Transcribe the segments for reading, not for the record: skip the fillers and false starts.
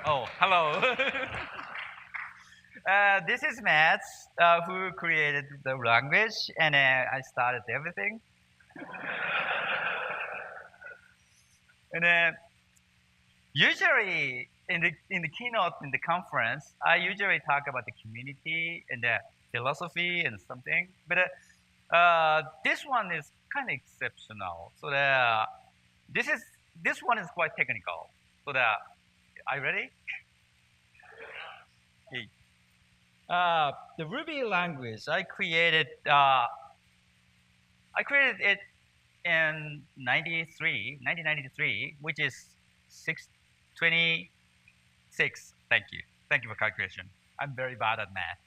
Oh, hello. This is Matz, who created the language, and I started everything. And usually in the keynote in the conference, I usually talk about the community and the philosophy and something. But this one is kind of exceptional. So this one is quite technical. So are you ready? Okay. The Ruby language I created it in 1993, which is 626. Thank you for calculation. I'm very bad at math.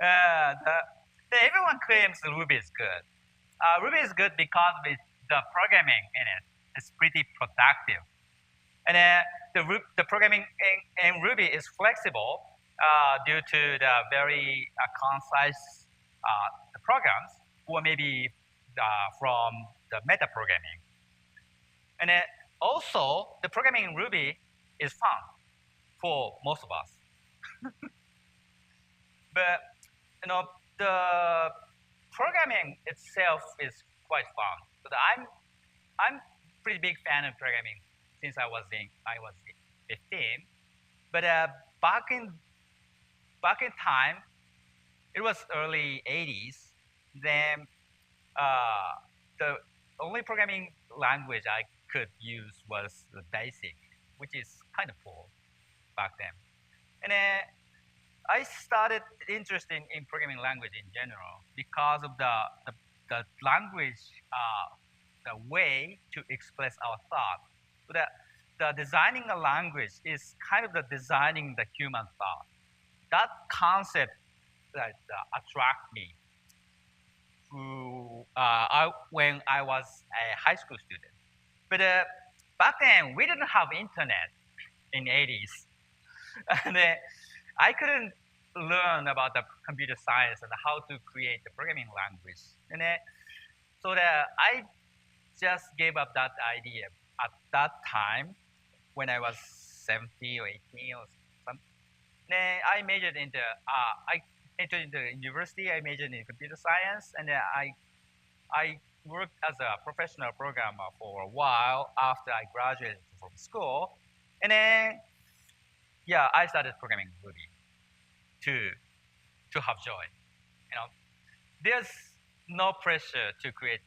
Everyone claims Ruby is good. Ruby is good because with the programming in it is pretty productive. And the programming in Ruby is flexible due to the very concise the programs, or maybe from the meta programming. And also, the programming in Ruby is fun for most of us. But the programming itself is quite fun. So I'm pretty big fan of programming since I was 15. But back in time, it was early 80s. Then the only programming language I could use was the BASIC, which is kind of cool back then. And I started interested in programming language in general because of the language, the way to express our thought. So the designing a language is kind of the designing the human thought. That concept that attract me when I was a high school student. But back then, we didn't have internet in the 80s. And I couldn't learn about the computer science and how to create the programming language. And so I just gave up that idea at that time when I was 17 or 18 or something. Then I majored into, I entered into university, I majored in computer science, and I worked as a professional programmer for a while after I graduated from school. And then, yeah, I started programming Ruby to have joy. There's no pressure to create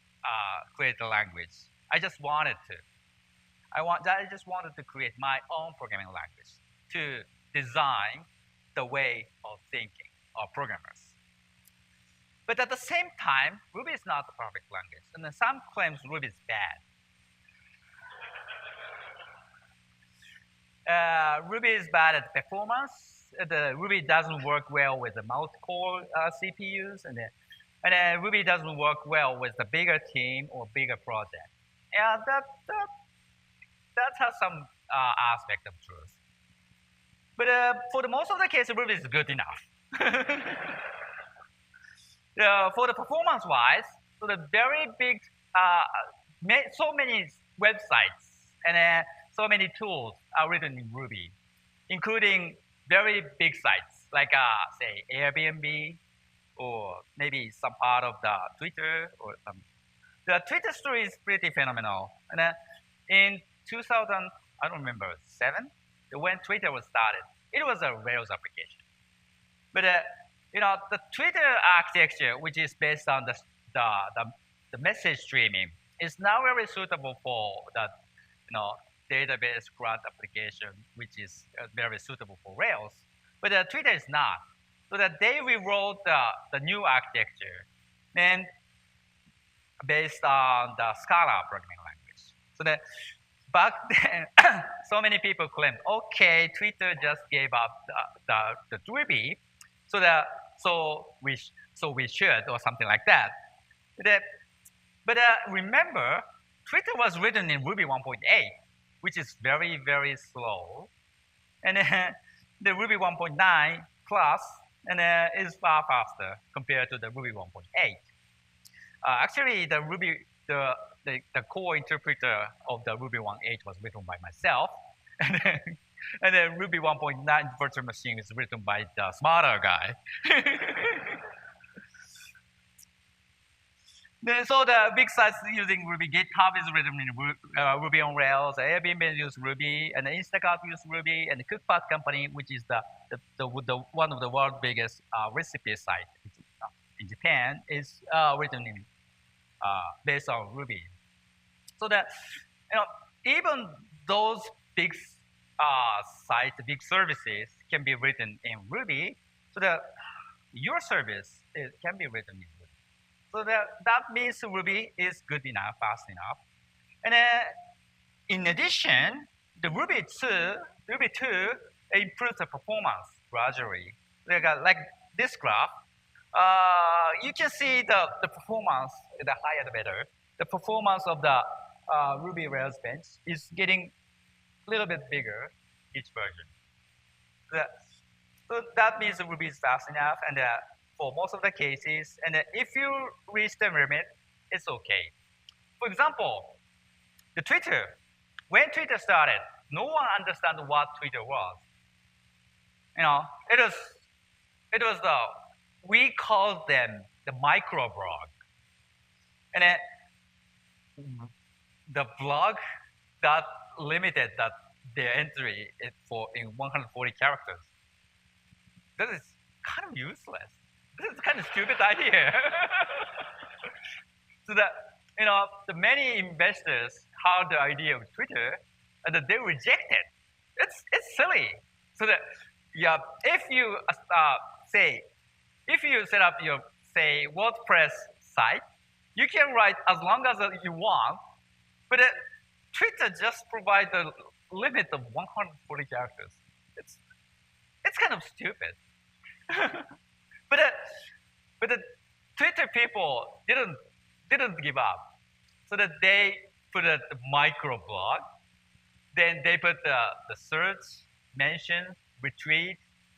a language. I just wanted to. I just wanted to create my own programming language to design the way of thinking of programmers. But at the same time, Ruby is not the perfect language. And then some claims Ruby is bad. Ruby is bad at performance. Ruby doesn't work well with the multi-core CPUs. And Ruby doesn't work well with the bigger team or bigger project. Yeah, that has some aspect of truth. But for the most of the case, Ruby is good enough. For the performance-wise, so the very big, so many websites and so many tools are written in Ruby, including very big sites like, say, Airbnb, or maybe some part of the Twitter or some. The Twitter story is pretty phenomenal. And in 2000, I don't remember, 7, when Twitter was started, it was a Rails application. But the Twitter architecture, which is based on the message streaming, is now very suitable for the database graph application, which is very suitable for Rails. But Twitter is not. So that they rewrote the new architecture, and based on the Scala programming language. So that back then, so many people claimed, okay, Twitter just gave up the Ruby, so we should, or something like that. But remember, Twitter was written in Ruby 1.8, which is very, very slow. And the Ruby 1.9 plus is far faster compared to the Ruby 1.8. Actually, the the core interpreter of the Ruby 1.8 was written by myself. And then Ruby 1.9 virtual machine is written by the smarter guy. So the big sites using Ruby, GitHub is written in Ruby on Rails, Airbnb uses Ruby, and Instacart uses Ruby, and the Cookpad company, which is one of the world's biggest recipe site in Japan, is written in based on Ruby. So that even those big sites, big services can be written in Ruby, so that your service can be written in Ruby. So that means Ruby is good enough, fast enough. And then in addition, the Ruby 2 improves the performance gradually. Like this graph, you can see the performance, the higher the better. The performance of the Ruby Rails bench is getting a little bit bigger each version. So that means Ruby is fast enough, and for most of the cases, and if you reach the limit, it's okay. For example, the Twitter. When Twitter started, no one understood what Twitter was. It was we called them the micro blog, and then the blog that limited that their entry in 140 characters. That is kind of useless. This is kind of stupid idea. So that the many investors had the idea of Twitter, and that they reject it. It's silly. So that if you if you set up your WordPress site, you can write as long as you want, but Twitter just provides a limit of 140 characters. It's kind of stupid. But the Twitter people didn't give up, so that they put the microblog, then they put the search, mention, retweet,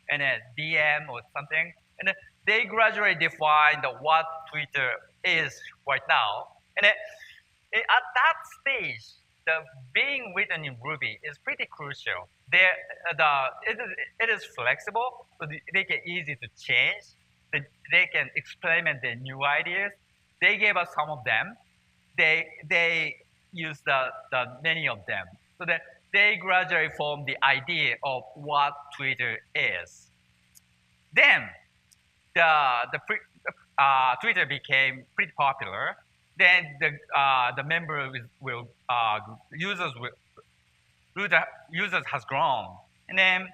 and then DM or something, and then they gradually define what Twitter is right now. And then, at that stage, the being written in Ruby is pretty crucial. It is flexible, so they can easy to change. They can experiment their new ideas. They gave us some of them. They use the many of them, so that they gradually form the idea of what Twitter is. Then Twitter became pretty popular. Then the users has grown, and then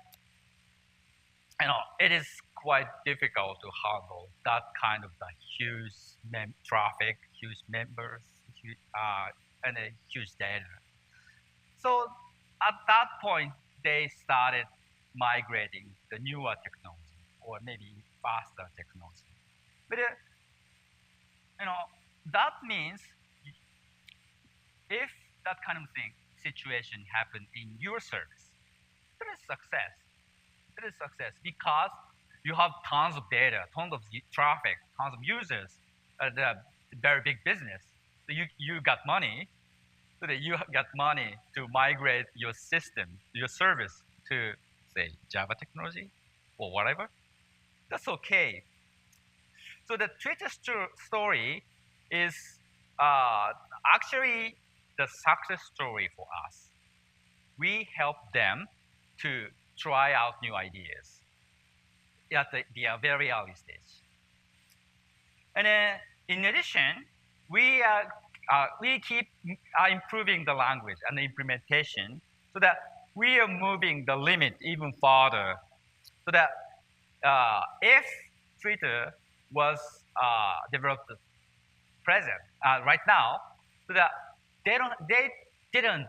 it is quite difficult to handle that kind of huge traffic, huge members, and a huge data. So at that point, they started migrating the newer technology, or maybe faster technology. But that means if that kind of situation happened in your service, it is success. It is success because you have tons of data, tons of traffic, tons of users, the very big business. So you got money, so that you got money to migrate your system, your service to, say, Java technology or whatever. That's okay. So the Twitter story is actually the success story for us. We help them to try out new ideas at the very early stage. And then, in addition, we keep improving the language and the implementation, so that we are moving the limit even farther. So that if Twitter was developed right now, so that they didn't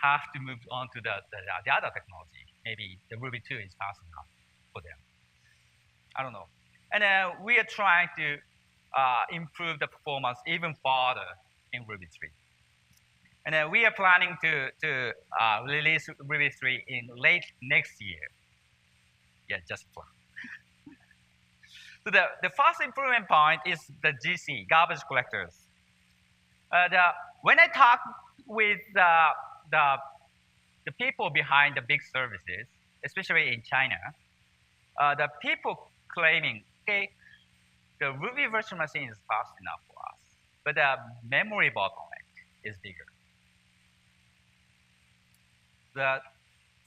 have to move on to the other technology. Maybe the Ruby 2 is fast enough for them. I don't know. And we are trying to improve the performance even farther in Ruby 3. And we are planning to release Ruby 3 in late next year. Yeah, just plan. So the first improvement point is the GC, garbage collectors. When I talk with the people behind the big services, especially in China, the people claiming, okay, the Ruby virtual machine is fast enough for us, but the memory bottleneck is bigger.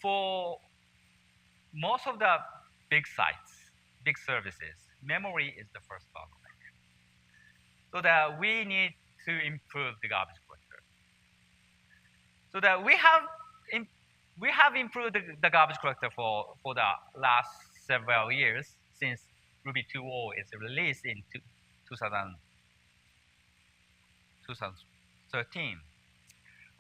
For most of the big sites, big services, memory is the first bottleneck. So that we need to improve the garbage collector. So that we have improved the garbage collector for the last several years since Ruby 2.0 is released in 2013.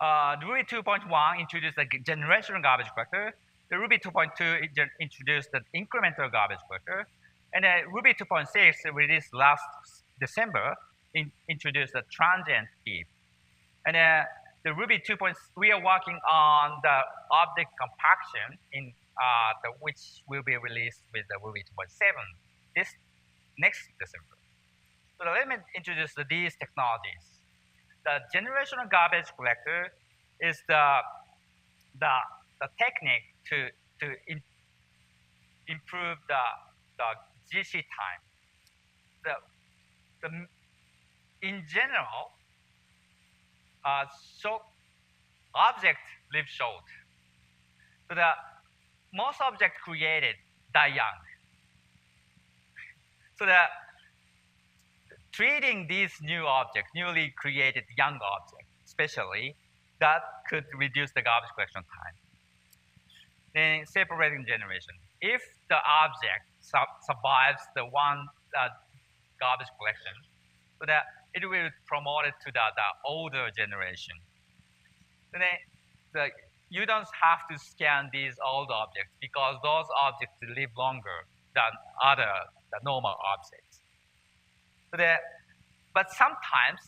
The Ruby 2.1 introduced the generational garbage collector. The Ruby 2.2 introduced the incremental garbage collector. And Ruby 2.6 released last December introduced the transient heap. And the Ruby 2.3 we are working on the object compaction which will be released with the Ruby 2.7 this next December. So let me introduce these technologies. The generational garbage collector is the technique to improve the GC time. In general, objects live short. So most objects created die young. So treating these new objects, newly created young objects, especially, that could reduce the garbage collection time. Then separating generation. If the object survives the one garbage collection, so that it will promote it to the older generation. And then you don't have to scan these old objects because those objects live longer than the normal objects. So but sometimes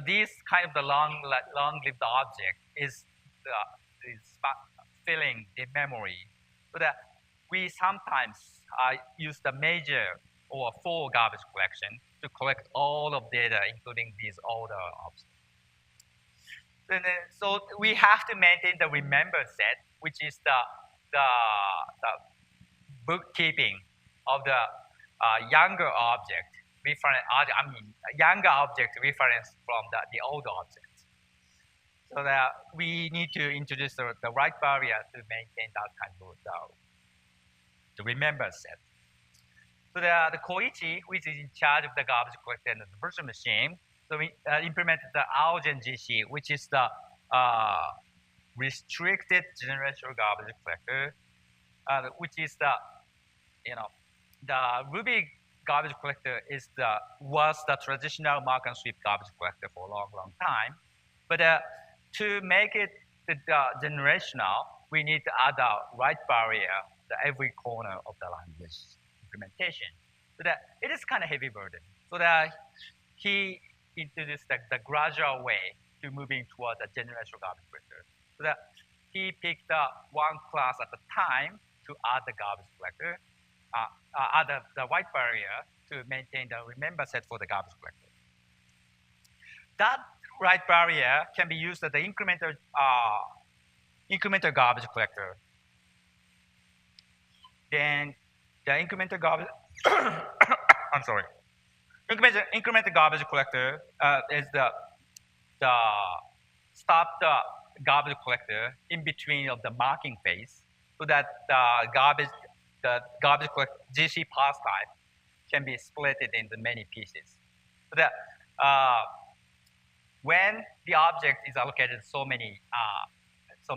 these kind of the long-lived object is filling the memory. So that we sometimes use the major or full garbage collection to collect all of data, including these older objects. So we have to maintain the remember set, which is the bookkeeping of the younger object younger object reference from the older object. So that we need to introduce the right barrier to maintain that kind of the remember set. So the Koichi, which is in charge of the garbage collector and the virtual machine, so we implemented the Algen GC, which is the restricted generational garbage collector, which is the Ruby garbage collector was the traditional mark and sweep garbage collector for a long time. But to make it generational, we need to add a right barrier to every corner of the language implementation. So that it is kind of heavy burden. So that he introduced the gradual way to moving toward the generational garbage collector. So that he picked one class at a time to add the garbage collector, add the white barrier to maintain the remember set for the garbage collector. That right barrier can be used as the incremental garbage collector. Then the incremental garbage, I'm sorry. Incremental garbage collector is the stop the garbage collector in between of the marking phase, so that the garbage GC pass type can be split into many pieces. So that when the object is allocated so many, so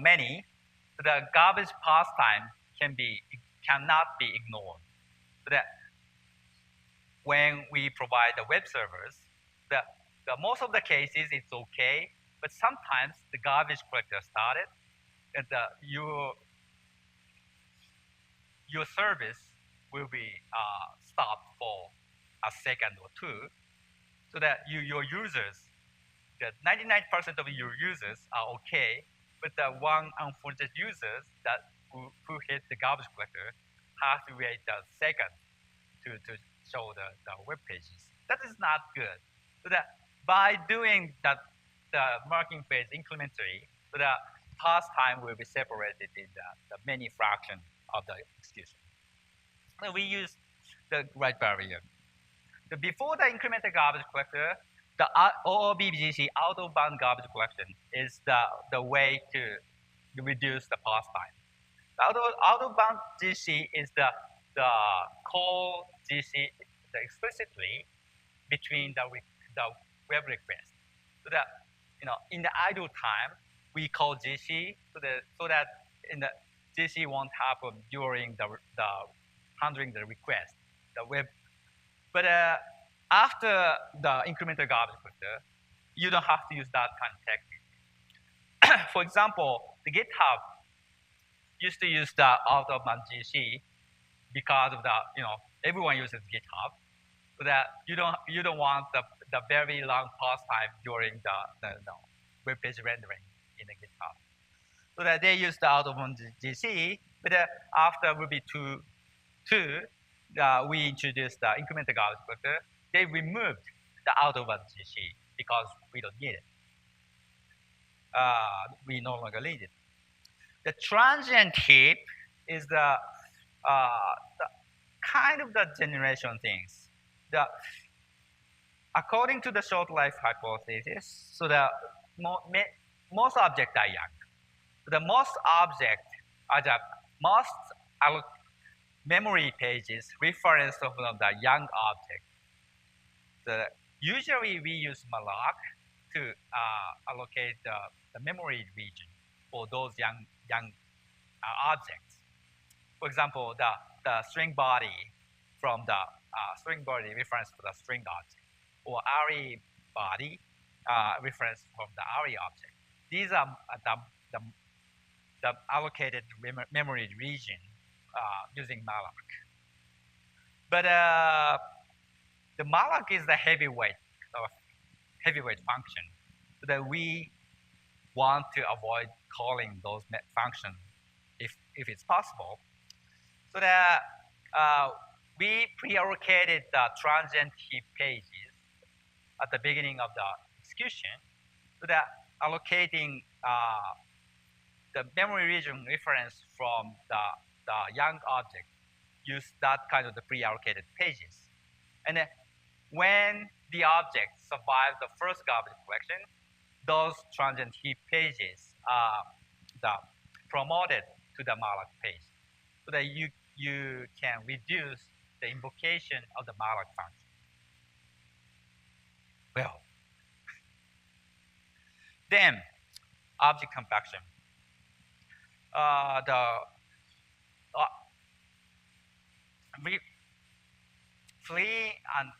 the garbage pass time cannot be ignored. So that when we provide the web servers, the most of the cases it's okay, but sometimes the garbage collector started, and your service will be stopped for a second or two, so that your users, the 99% of your users are okay, but the one unfortunate users who hit the garbage collector have to wait a second to show the web pages. That is not good. So that by doing that the marking phase incrementally, so the pass time will be separated in the many fractions of the execution. So we use the right barrier. So before the incremental garbage collector, the OOBGC out-of-bound garbage collection is the way to reduce the pass time. The out-of-bound GC is the call GC explicitly between the web request. So that in the idle time we call GC so that in the GC won't happen during the handling the request, the web. But after the incremental garbage collector, you don't have to use that kind of technique. For example, the GitHub used to use the out-of-bound GC because of everyone uses GitHub, so that you don't want the very long pause time during the web page rendering in the GitHub. So that they use the out-of-bound GC, but after Ruby 2, we introduced the incremental garbage collector. They removed the out-of-bound GC because we don't need it. We no longer need it. The transient heap is the kind of the generation things. According to the short life hypothesis, so the most objects are young. The most objects are the most memory pages reference of the young object. Usually we use malloc to allocate the memory region for those young objects. For example, the string body from the string body reference to the string object, or array body reference from the array object. These are the allocated memory region using malloc. But the malloc is the heavyweight function, so that we want to avoid calling those functions if it's possible. So that we pre-allocated the transient heap pages at the beginning of the execution, so that allocating the memory region reference from the young object use that kind of the pre-allocated pages. And then when the object survives the first garbage collection, those transient heap pages are promoted to the malloc page, so that you can reduce the invocation of the malloc function. Well, then object compaction. Free and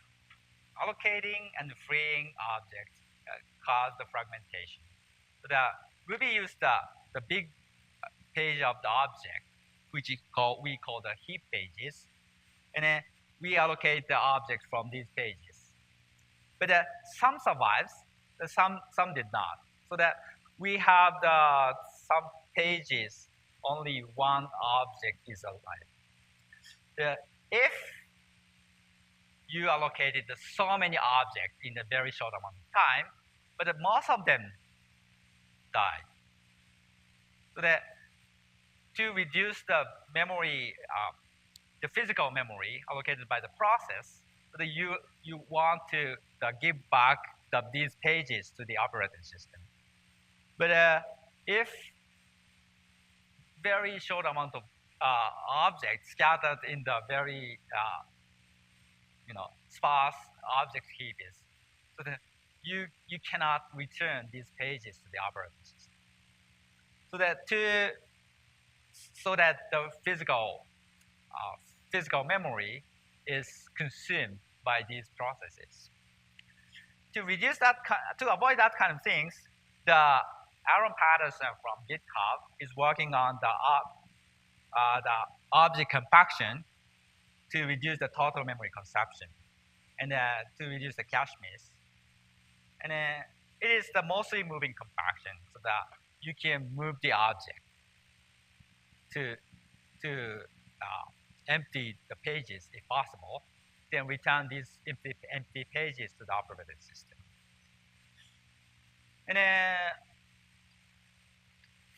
allocating and freeing objects cause the fragmentation. So Ruby used the big page of the object, which we call the heap pages, and then we allocate the objects from these pages. But some survives, some did not. So that we have some pages only one object is alive. If you allocated so many objects in a very short amount of time, but most of them died. So that to reduce the memory, the physical memory allocated by the process, so that you want to give back these pages to the operating system. But if very short amount of objects scattered in the very sparse object heap is, so that you cannot return these pages to the operating system. So that the physical memory is consumed by these processes. To reduce that, to avoid that kind of things, the Aaron Patterson from GitHub is working on the object compaction to reduce the total memory consumption, and to reduce the cache miss. And it is the mostly moving compaction, so that you can move the object to empty the pages if possible, then return these empty pages to the operating system. And then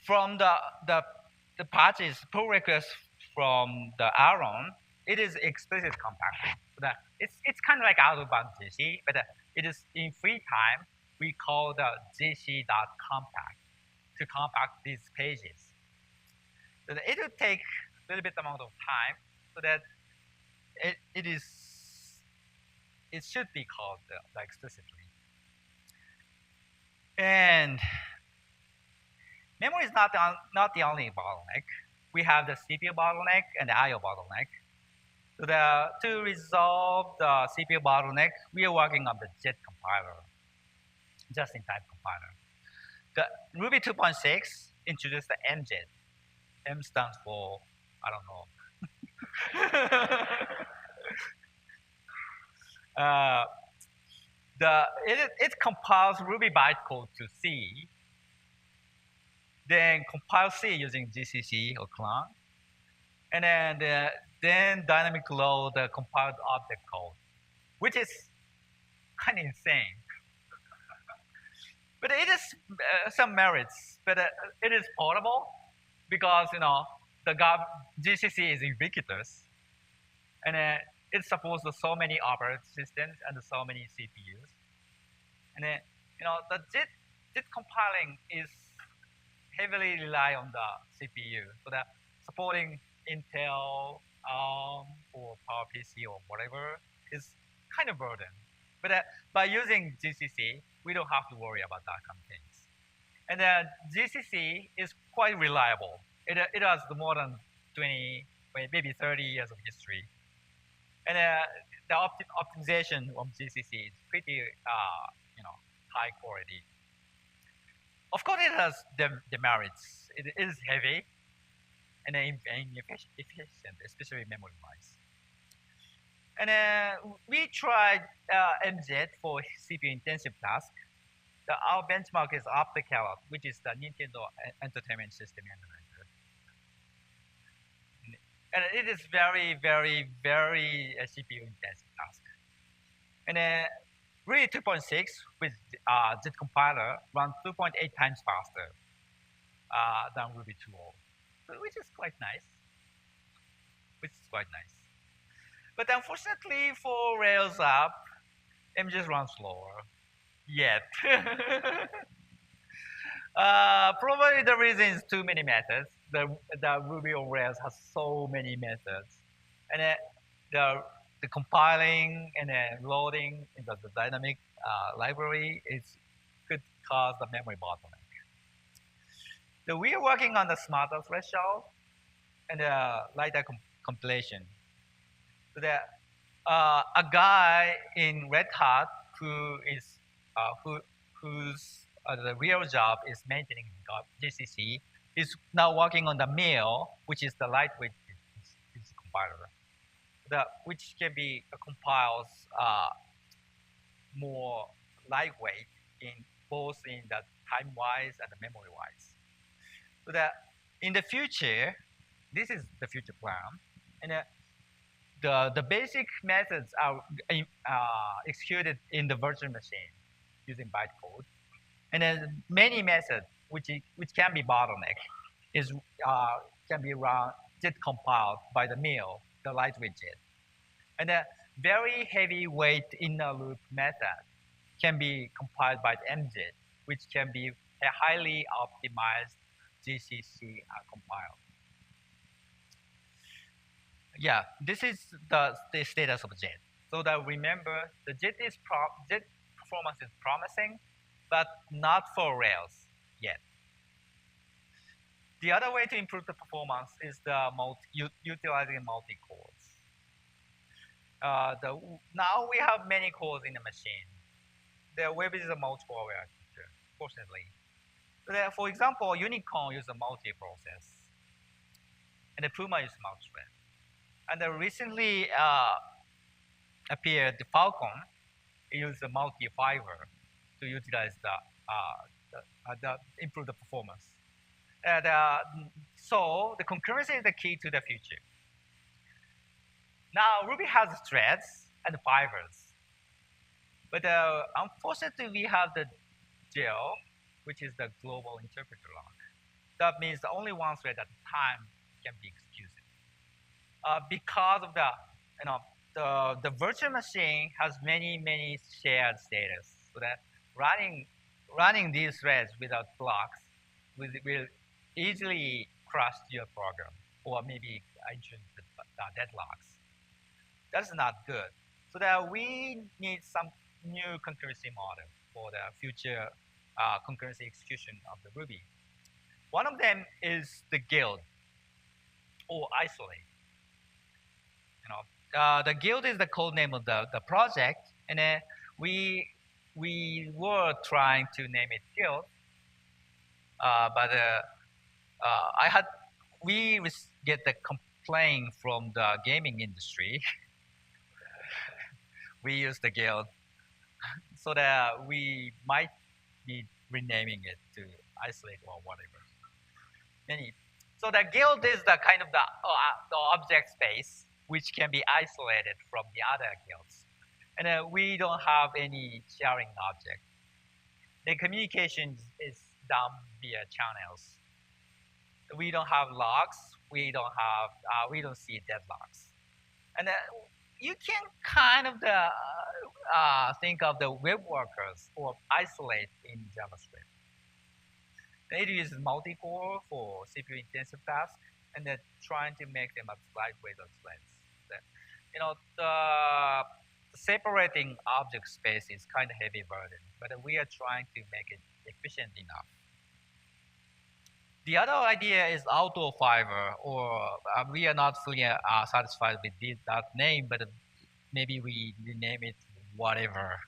from the patches pull request from the Aaron, it is explicit compaction. But it's kind of like out-of-bound GC, but it is in free time we call the gc.compact to compact these pages. So it will take a little bit amount of time so that it should be called explicitly. And memory is not the only bottleneck. We have the CPU bottleneck and the I/O bottleneck. So to resolve the CPU bottleneck, we are working on the JIT compiler, just-in-time compiler. The Ruby 2.6 introduced the MJIT. M stands for, I don't know. It compiles Ruby bytecode to C, then compile C using GCC or clang, and then dynamic load the compiled object code, which is kind of insane. But it is some merits. But it is portable because the GCC is ubiquitous, and it supports so many operating systems and so many CPUs. And then the JIT compiling is heavily rely on the CPU, so that supporting Intel or PowerPC or whatever is kind of burden. But by using GCC, we don't have to worry about that kind of things. And GCC is quite reliable. It has more than 20, maybe 30 years of history. And the optimization of GCC is pretty high quality. Of course, it has the merits. It is heavy and inefficient, especially memory-wise. And we tried MZ for CPU-intensive task. Our benchmark is Up the Carrot, which is the Nintendo Entertainment System emulator. And it is very, very, very CPU-intensive task. And Ruby 2.6 with JIT compiler runs 2.8 times faster than Ruby 2.0, which is quite nice. But unfortunately for Rails app, MJS runs slower. Yet. Probably the reason is too many methods. The Ruby on Rails has so many methods. And the compiling and loading in the dynamic library could cause the memory bottleneck. So we are working on the smarter threshold and lighter compilation. So that a guy in Red Hat whose the real job is maintaining GCC is now working on the mill, which is the lightweight compiler, which can be compiles more lightweight both in the time-wise and the memory-wise. So that in the future, this is the future plan, and the basic methods are executed in the virtual machine using bytecode, and then many methods which can be bottleneck can be run JIT compiled by the mill, the lightweight JIT, and the very heavyweight inner loop method can be compiled by the MJIT, which can be a highly optimized GCC compile. Yeah, this is the status of JIT. So that remember, the JIT performance is promising, but not for Rails yet. The other way to improve the performance is utilizing multi-cores. Now we have many cores in the machine. The web is a multi-core architecture, fortunately. So for example, Unicorn uses a multi-process, and the Puma uses multi-thread. And recently appeared the Falcon. It uses a multi-fiber to utilize improve the performance. So the concurrency is the key to the future. Now Ruby has threads and fibers, but unfortunately we have the gel which is the global interpreter lock. That means the only one thread at a time can be executed. Because of the virtual machine has many shared status, so that running these threads without blocks will easily crash your program, or maybe introduce the deadlocks. That's not good. So that we need some new concurrency model for the future concurrency execution of the Ruby. One of them is the guild or isolate. The guild is the code name of the project, and then we were trying to name it guild, but we get the complaint from the gaming industry. We use the guild, so that we might be renaming it to isolate or whatever. So the guild is the kind of the object space which can be isolated from the other guilds, and we don't have any sharing object. The communication is done via channels. We don't have logs. We don't see deadlocks, and you can kind of think of the WebWorkers or isolate in JavaScript. It uses multi-core for CPU-intensive tasks, and then trying to make them as lightweight as threads. The separating object space is kind of heavy burden, but we are trying to make it efficient enough. The other idea is auto fiber, or we are not fully satisfied with that name, but maybe we rename it whatever.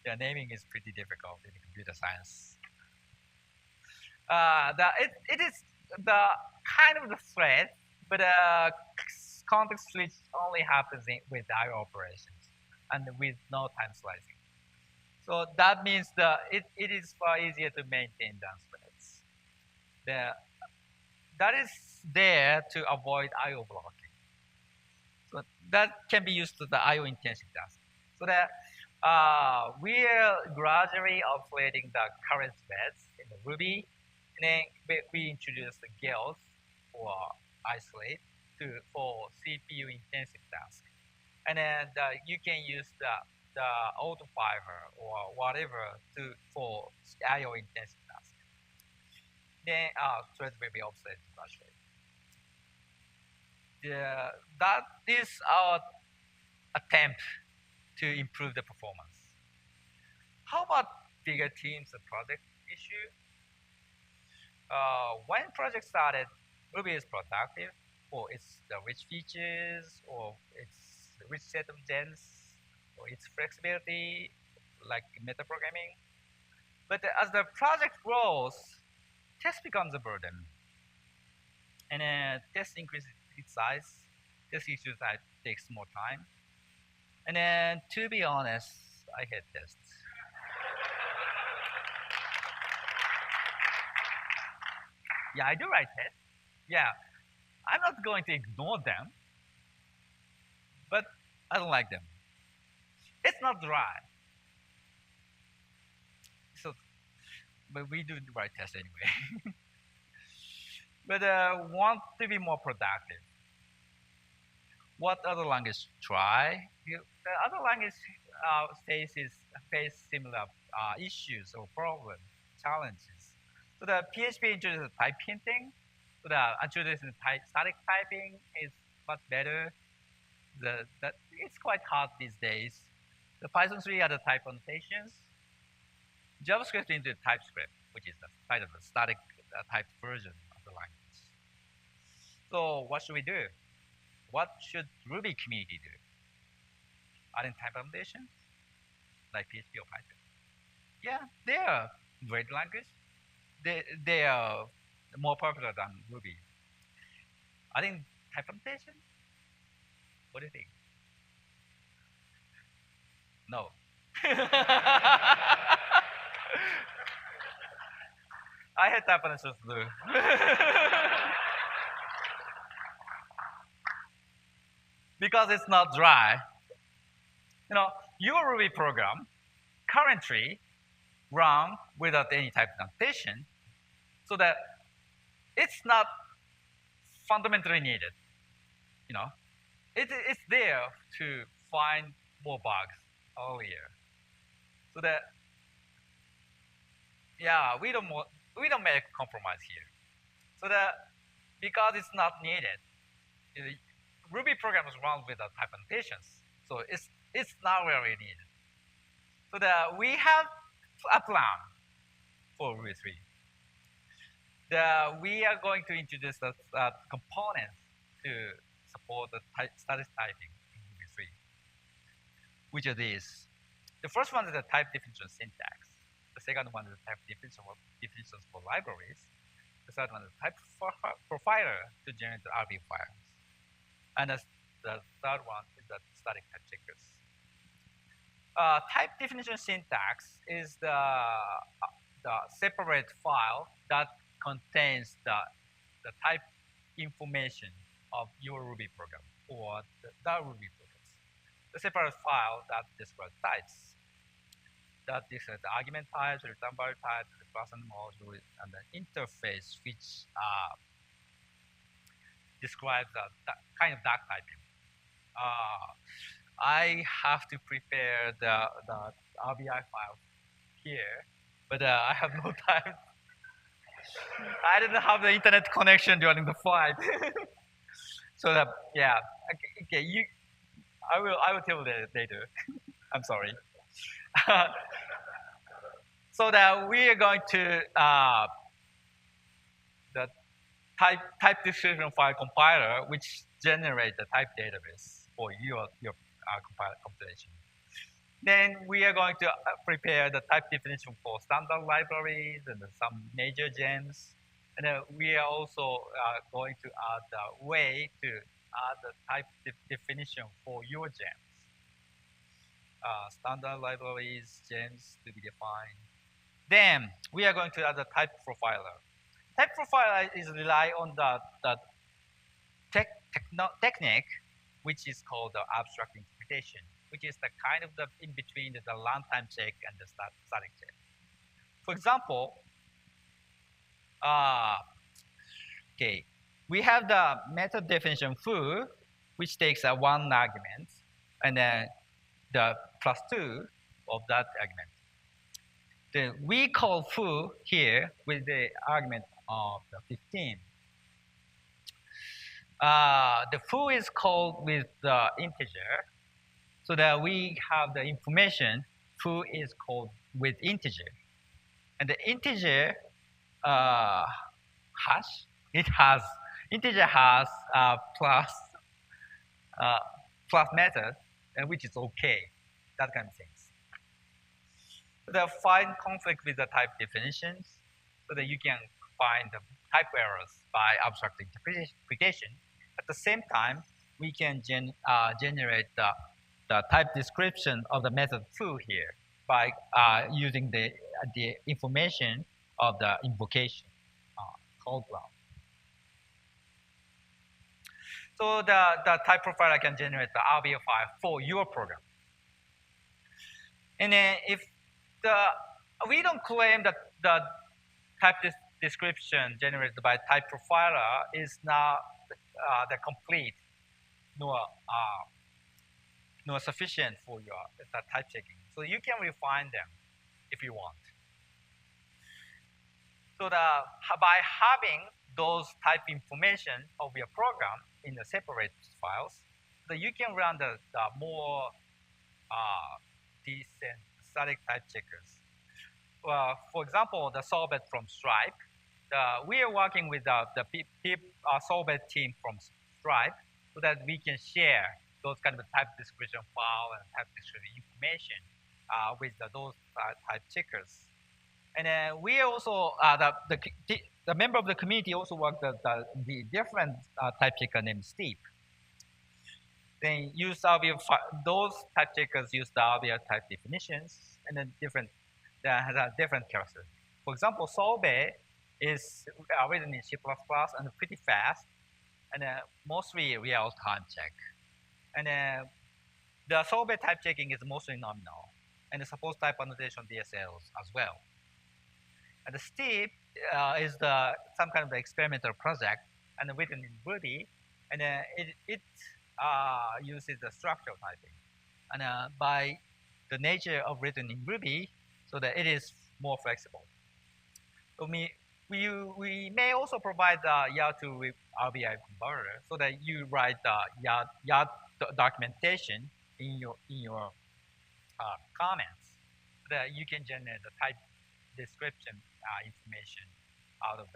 Yeah, naming is pretty difficult in computer science. It is the kind of the thread, but context switch only happens with IO operations and with no time slicing. So that means it is far easier to maintain than threads. That is there to avoid IO blocking. So that can be used to the IO intensive task. So that we are gradually offloading the current threads in the Ruby, and then we introduce the guilds or isolate for CPU intensive tasks, and then you can use the auto fiber or whatever for IO intensive tasks. Then threads will be offset gradually. That is our attempt to improve the performance. How about bigger teams and project issue? When project started, Ruby is productive for its rich features, or its rich set of gens, or its flexibility, like metaprogramming. But as the project grows, test becomes a burden, and test increases its size. Test issue type takes more time, and then to be honest, I hate tests. Yeah, I do write tests. Yeah, I'm not going to ignore them, but I don't like them. It's not dry. So, but we do write tests anyway. But want to be more productive. What other language try? The other language face similar issues or problems, challenges. So the PHP introduces type hinting. So the introducing static typing is much better. It's quite hard these days. The Python 3 are the type annotations. JavaScript into TypeScript, which is the kind of the static type version of the language. So what should we do? What should Ruby community do? Adding type annotations like PHP or Python? Yeah, they are great language. They are more popular than Ruby. Adding type annotation? What do you think? No. I hate type annotations too. Because it's not dry. Your Ruby program currently run without any type notation, so that it's not fundamentally needed. You know, it's there to find more bugs earlier, so that yeah, we don't make a compromise here, so that because it's not needed, Ruby programs run without type annotations, so it's not really needed. So that we have a plan for Ruby3. We are going to introduce the components to support the static typing in Ruby3, which are these. The first one is the type definition syntax. The second one is the type definitions for libraries. The third one is type profiler to generate the RB files. And the third one is the static type checkers. Type definition syntax is the separate file that contains the type information of your Ruby program or the Ruby programs. The separate file that describes types. That describes the argument types, return value types, the class and module, and the interface, which describes the kind of dark typing. I have to prepare the RBI file here, but I have no time. I didn't have the internet connection during the flight, so that yeah. Okay, I will tell you later. I'm sorry. So that we are going to the type description file compiler, which generates the type database for your compilation. Then we are going to prepare the type definition for standard libraries and some major gems. And then we are also going to add a way to add the type definition for your gems. Standard libraries, gems to be defined. Then we are going to add a type profiler. Type profiler is rely on the technique, which is called the abstract interpretation, which is the kind of the in between the runtime check and the static check. For example, okay, we have the method definition foo, which takes one argument, and then the +2 of that argument. Then we call foo here with the argument of the 15. The foo is called with the integer, so that we have the information. Foo is called with integer, and the integer hash. Integer has plus method, and which is okay. That kind of things. The find conflict with the type definitions, so that you can find the type errors by abstract interpretation. At the same time, we can generate the type description of the method foo here by using the information of the invocation call block. So the type profiler can generate the RBI file for your program. And then if we don't claim that the type description generated by type profiler is not the complete nor sufficient for your type checking. So you can refine them if you want. So by having those type information of your program in the separate files, so you can run the more decent static type checkers. For example, the Sorbet from Stripe. We are working with the Sorbet team from Stripe so that we can share those kind of type description file and type description information with those type checkers. And then we also, the member of the community also worked the different type checker named Steep. Then use those type checkers use the RBI type definitions and then different characters. For example, Sorbet is written in C++ and pretty fast, and mostly real-time check. And the Sorbet type checking is mostly nominal, and it supports type annotation DSLs as well. And the STEEP is some kind of experimental project and written in Ruby, and it uses the structural typing. And by the nature of written in Ruby, so that it is more flexible. So we may also provide YARN to RBI converter so that you write the YARN documentation in your comments, so that you can generate the type description information out of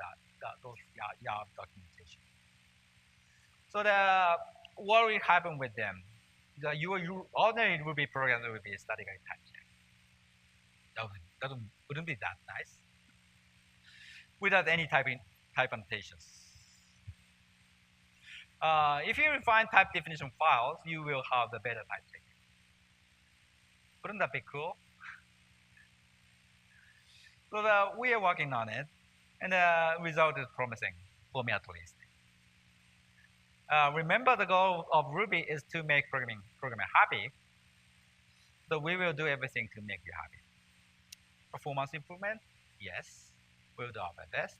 those YARN documentation. So what will happen with them? Your ordinary Ruby program will be statically typed. That wouldn't be that nice without any type annotations. If you refine type definition files, you will have the better type checking. Wouldn't that be cool? So we are working on it, and the result is promising for me at least. Remember, the goal of Ruby is to make programmer happy. So we will do everything to make you happy. Performance improvement, yes, we'll do our best.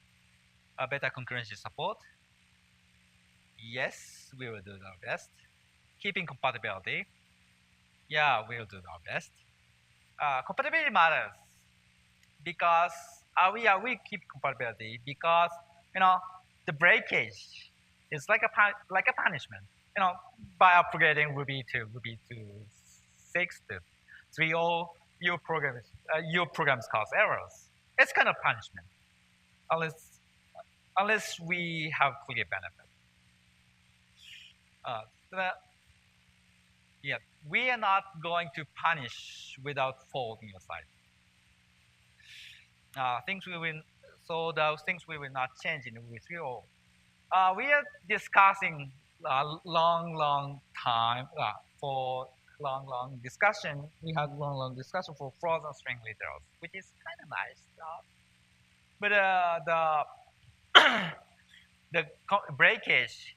Better concurrency support, yes, we will do our best. Keeping compatibility, yeah, we'll do our best. Compatibility matters because we keep compatibility because the breakage is like a punishment. By upgrading Ruby to 6 to 3.0, your programs cause errors. It's kind of punishment, unless we have clear benefit. Yeah, we are not going to punish without fault in your site. So those things we will not change in Ruby 3.0. We are discussing long discussion. We had long discussion for frozen string literals, which is kind of nice. But the breakage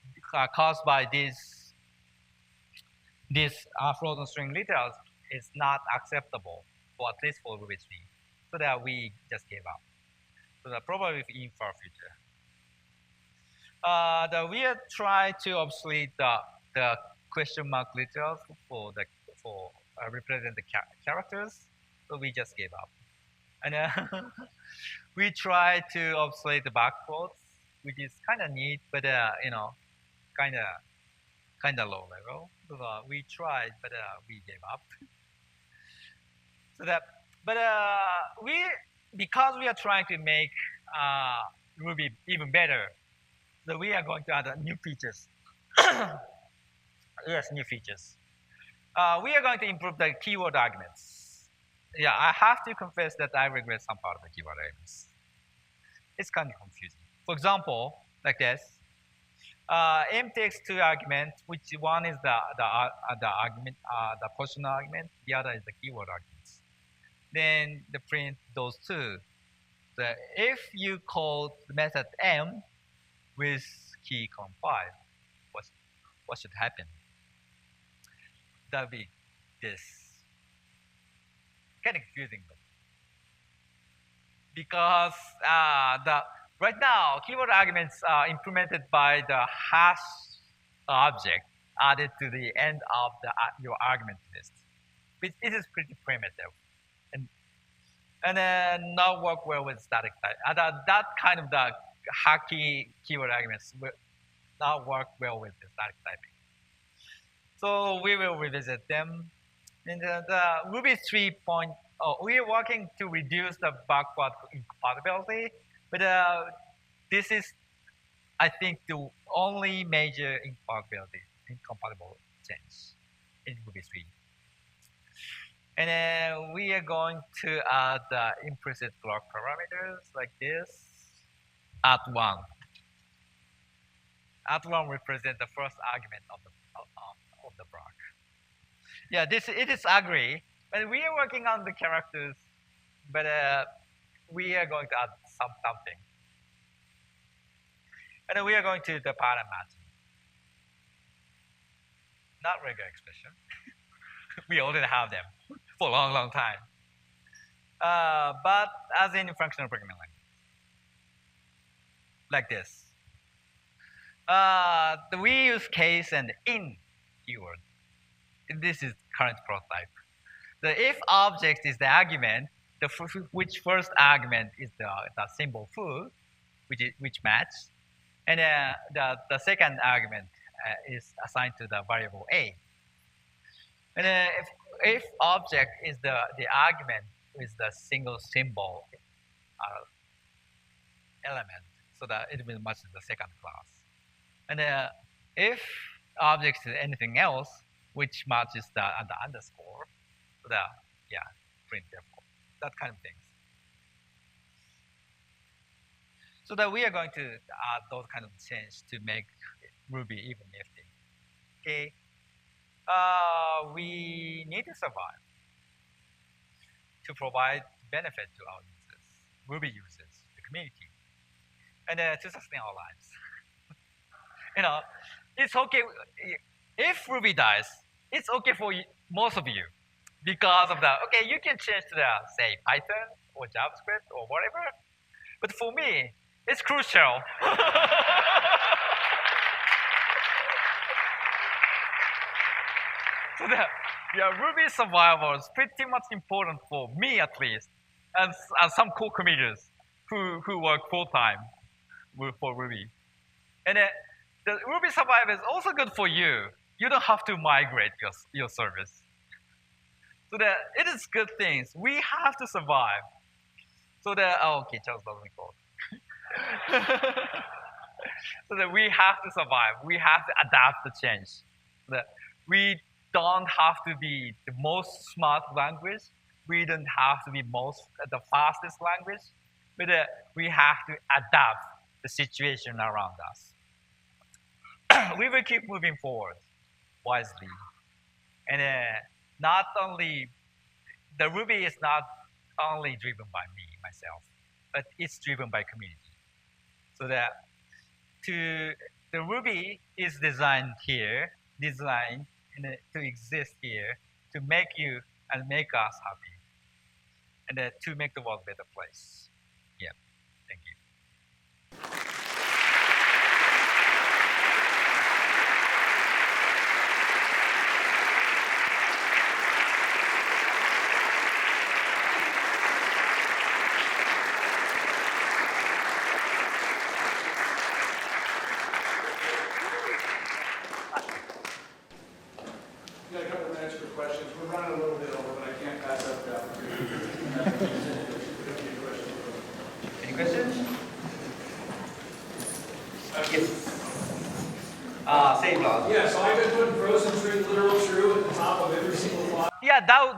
caused by these frozen string literals is not acceptable, for at least for Ruby 3. So that we just gave up. So that probably in far future. We are trying to obsolete the question mark literals for represent the characters. So we just gave up. And we try to obsolete the backquotes, which is kind of neat, but kind of low level. So we tried, but we gave up. So because we are trying to make Ruby even better, so we are going to add new features. Yes, new features. We are going to improve the keyword arguments. Yeah, I have to confess that I regret some part of the keyword arguments. It's kind of confusing. For example, like this, M takes 2 arguments, which one is the argument, the position argument, the other is the keyword arguments. Then the print those 2. So if you call the method M with key column 5, what should happen? That would be this. Kind of confusing, but because right now keyword arguments are implemented by the hash object added to the end of your argument list. It is pretty primitive, and then not work well with static type. That kind of the hacky keyword arguments will not work well with the static typing. So we will revisit them. In the Ruby 3.0, we are working to reduce the backward incompatibility, but this is, I think, the only major incompatible change in Ruby 3. And then we are going to add implicit block parameters like this. @1. @1 represents the first argument of the block. Yeah, it is ugly, but we are working on the characters, but we are going to add something. And then we are going to the pattern matching. Not regular expression. We already have them for a long time. but as in functional programming language, like this. We use case and in keyword. This is current prototype. The if object is the argument, which first argument is the symbol foo, which match, and the second argument is assigned to the variable a. And if object is the argument with the single symbol element, so that it will match the second class. And if object is anything else, which matches the underscore, so print therefore, that kind of things. So that we are going to add those kind of change to make Ruby even nifty. Okay, we need to survive to provide benefit to our users, Ruby users, the community, and to sustain our lives. It's okay if Ruby dies. It's okay for most of you because of that. Okay, you can change to say Python or JavaScript or whatever, but for me, it's crucial. So Ruby survival is pretty much important for me at least, and some co-committers who work full-time for Ruby. And the Ruby survival is also good for you. You don't have to migrate your service. So it is good things. We have to survive. So okay, Charles doesn't record. So that we have to survive. We have to adapt the change. So that we don't have to be the most smart language. We don't have to be the fastest language. But we have to adapt the situation around us. We will keep moving forward wisely. And not only, the Ruby is not only driven by me, myself, but it's driven by community. So that the Ruby is designed here, to exist here, to make you and make us happy, and to make the world a better place. Yeah, thank you.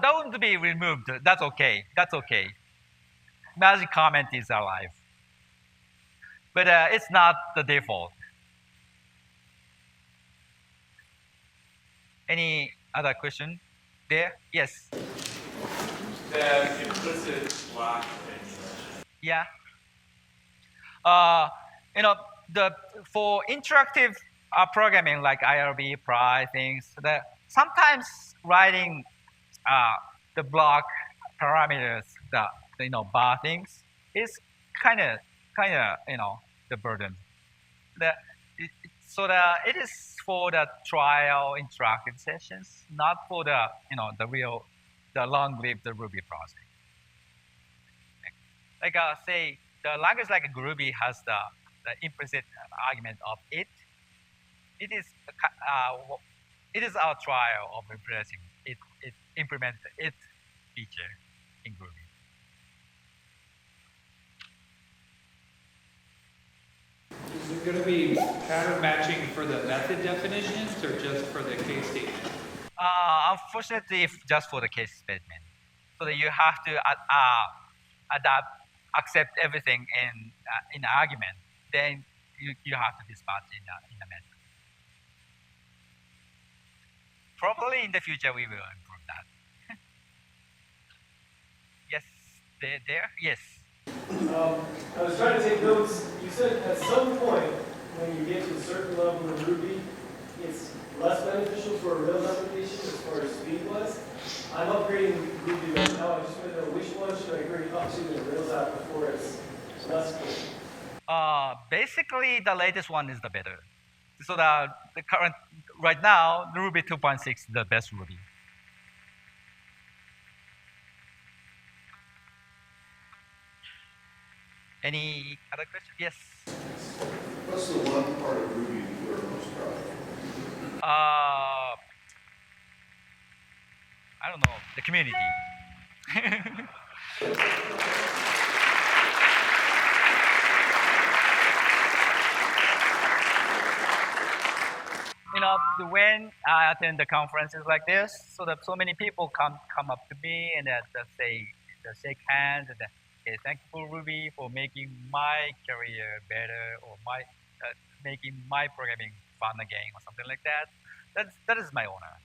That wouldn't be removed. That's okay. That's okay. Magic comment is alive. But it's not the default. Any other question there? Yes. The implicit block thing. Yeah. For interactive programming like IRB, Pry things, sometimes writing the block parameters, the bar things, is kind of the burden. So it is for the trial interactive sessions, not for the long-lived Ruby project. Like say the language like Ruby has the implicit argument of it. It is our trial of replacing it implement it feature in Ruby. Is there going to be pattern matching for the method definitions or just for the case statement? Unfortunately, just for the case statement. So that you have to accept everything in argument. Then you have to dispatch in the method. Probably in the future we will improve that. Yes, there? Yes. I was trying to take notes. You said at some point when you get to a certain level of Ruby, it's less beneficial for a Rails application as far as speed was. I'm upgrading Ruby right now. I just want to know which one should I bring up to in the Rails app before it's less good. Basically, the latest one is the better. So the current, right now, the Ruby 2.6 is the best Ruby. Any other questions? Yes. What's the one part of Ruby that you're most proud of? I don't know, the community. You know, when I attend the conferences like this, so that so many people come up to me and they shake hands and say, thank you for Ruby for making my career better, or making my programming fun again, or something like that. That is my honor.